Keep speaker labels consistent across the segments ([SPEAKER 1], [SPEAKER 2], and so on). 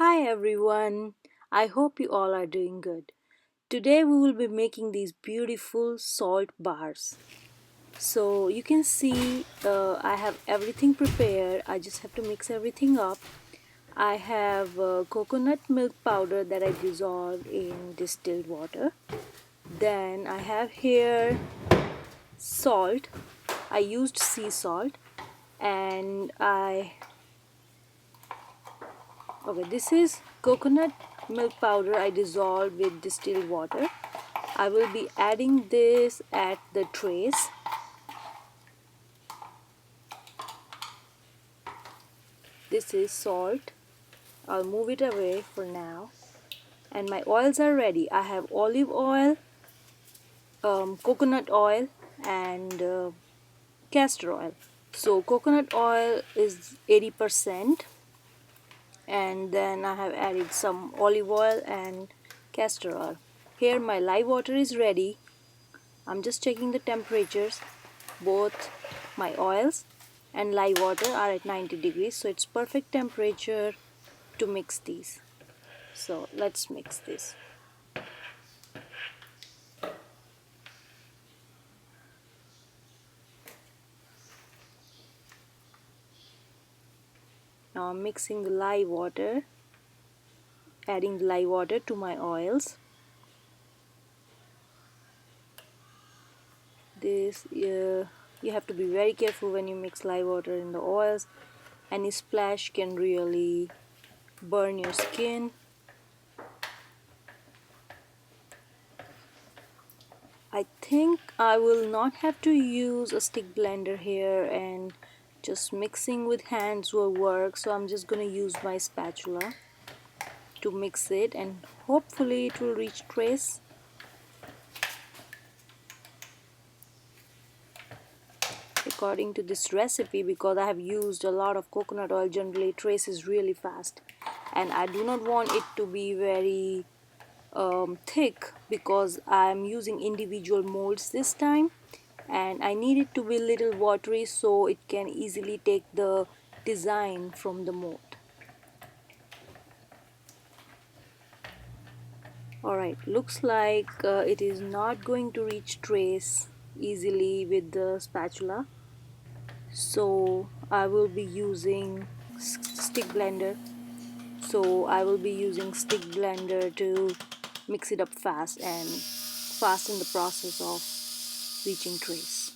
[SPEAKER 1] Hi everyone, I hope you all are doing good. Today we will be making these beautiful salt bars. So you can see I have everything prepared. I just have to mix everything up. I have coconut milk powder that I dissolved in distilled water. Then I have here salt. I used sea salt and this is coconut milk powder I dissolved with distilled water. I will be adding this at the trays. This is salt. I'll move it away for now. And my oils are ready. I have olive oil, coconut oil, and castor oil. So coconut oil is 80%, and then I have added some olive oil and castor oil. Here my live water is ready. I'm just checking the temperatures. Both my oils and live water are at 90 degrees, so it's perfect temperature to mix these. So let's mix this. Now I'm mixing the live water, adding the live water to my oils. You have to be very careful when you mix live water in the oils. Any splash can really burn your skin. I think I will not have to use a stick blender here, and just mixing with hands will work. So I'm just going to use my spatula to mix it, and hopefully it will reach trace. According to this recipe, because I have used a lot of coconut oil, generally trace is really fast, and I do not want it to be very thick because I'm using individual molds this time, and I need it to be little watery so it can easily take the design from the mold. Alright, looks like it is not going to reach trace easily with the spatula, so I will be using stick blender. So I will be using stick blender to mix it up fast and fasten the process of reaching trace.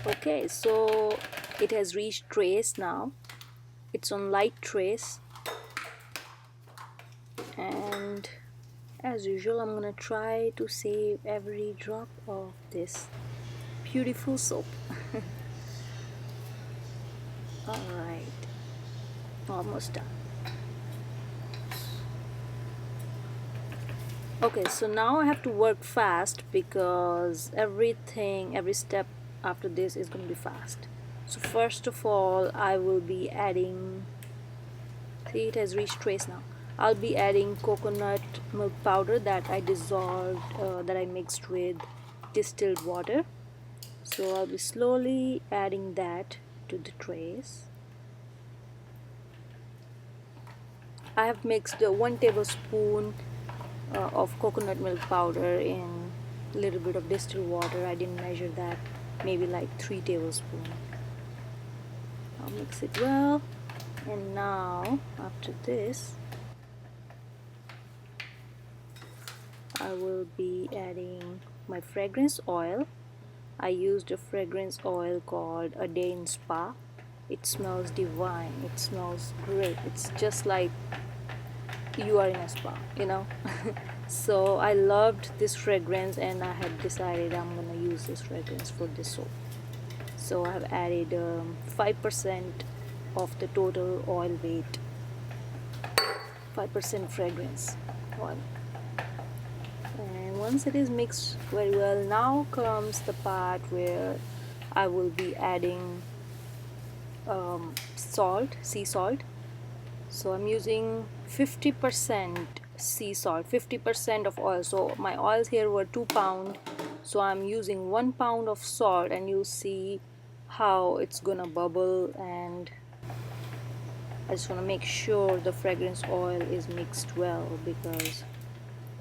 [SPEAKER 1] Okay, so it has reached trace now. It's on light trace, and as usual I'm gonna try to save every drop of this beautiful soap. Alright, almost done. Okay, so now I have to work fast because every step after this is going to be fast. So first of all, I will be adding, see, it has reached trace now. I'll be adding coconut milk powder that I dissolved, that I mixed with distilled water. So I'll be slowly adding that to the trays. I have mixed 1 tablespoon of coconut milk powder in a little bit of distilled water. I didn't measure that, maybe like 3 tablespoons. I'll mix it well, and now after this I will be adding my fragrance oil. I used a fragrance oil called A Day in Spa. It smells divine, it smells great, it's just like you are in a spa, you know. So I loved this fragrance, and I had decided I'm gonna use this fragrance for this soap. So I have added 5% of the total oil weight, 5% fragrance oil. And once it is mixed very well, now comes the part where I will be adding salt, sea salt. So I'm using 50% sea salt, 50% of oil. So my oils here were 2 pound, so I'm using 1 pound of salt, and you'll see how it's gonna bubble. And I just want to make sure the fragrance oil is mixed well, because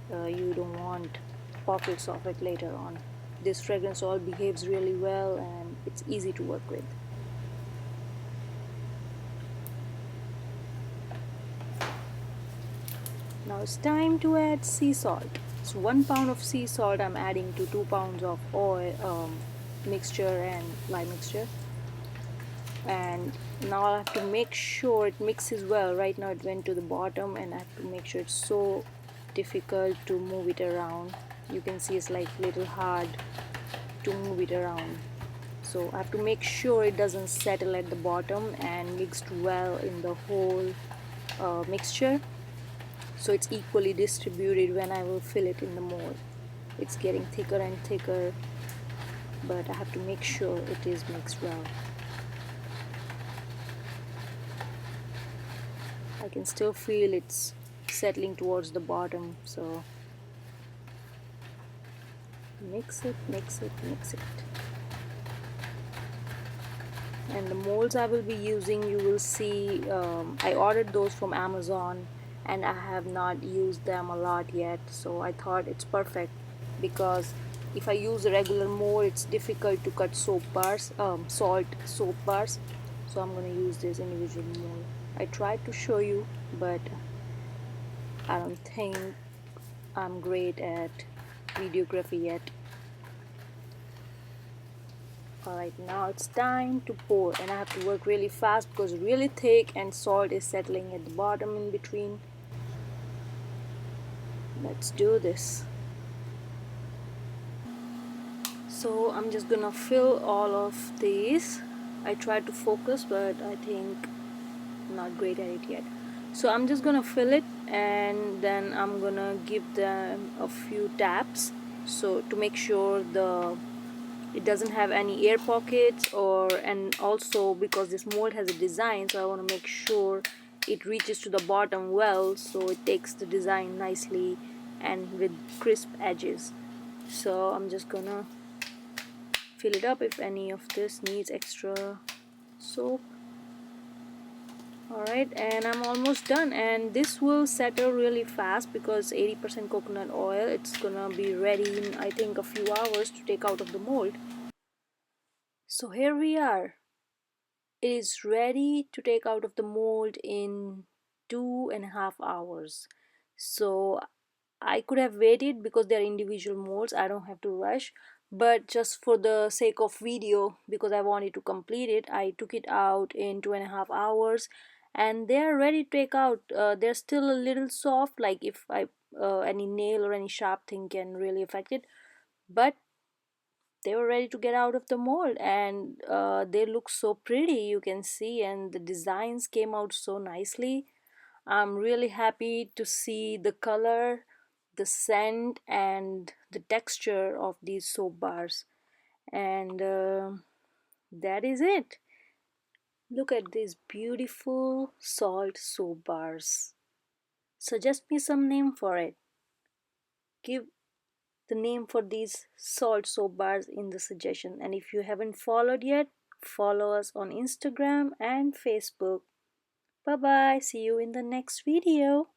[SPEAKER 1] you don't want pockets of it later on. This fragrance oil behaves really well and it's easy to work with. Now it's time to add sea salt. So 1 pound of sea salt I'm adding to 2 pounds of oil mixture and lye mixture. And now I have to make sure it mixes well. Right now it went to the bottom, and I have to make sure. It's so difficult to move it around. You can see it's like little hard to move it around. So I have to make sure it doesn't settle at the bottom and mixed well in the whole mixture, so it's equally distributed when I will fill it in the mold. It's getting thicker and thicker, but I have to make sure it is mixed well. I can still feel it's settling towards the bottom, so mix it, mix it, mix it. And the molds I will be using, you will see, I ordered those from Amazon and I have not used them a lot yet, so I thought it's perfect, because if I use a regular mold it's difficult to cut soap bars, salt soap bars, so I'm going to use this individual mold. I tried to show you, but I don't think I'm great at videography yet. Alright, now it's time to pour, and I have to work really fast because it's really thick and salt is settling at the bottom in between. Let's do this. So I'm just gonna fill all of these. I tried to focus, but I think I'm not great at it yet. So I'm just gonna fill it, and then I'm gonna give them a few taps, so to make sure it doesn't have any air pockets, and also because this mold has a design, so I want to make sure it reaches to the bottom well, so it takes the design nicely and with crisp edges. So I'm just gonna fill it up. If any of this needs extra soap. Alright, and I'm almost done, and this will settle really fast because 80% coconut oil. It's gonna be ready in, I think, a few hours to take out of the mold. So here we are. It is ready to take out of the mold in 2.5 hours. So I could have waited because they're individual molds, I don't have to rush, but just for the sake of video, because I wanted to complete it, I took it out in 2.5 hours, and they're ready to take out. They're still a little soft, like if I any nail or any sharp thing can really affect it, but they were ready to get out of the mold, and they look so pretty, you can see, and the designs came out so nicely. I'm really happy to see the color, the scent, and the texture of these soap bars. And that is it. Look at these beautiful salt soap bars. Suggest me some name for it. Give the name for these salt soap bars in the suggestion, and if you haven't followed yet, follow us on Instagram and Facebook. Bye bye, see you in the next video.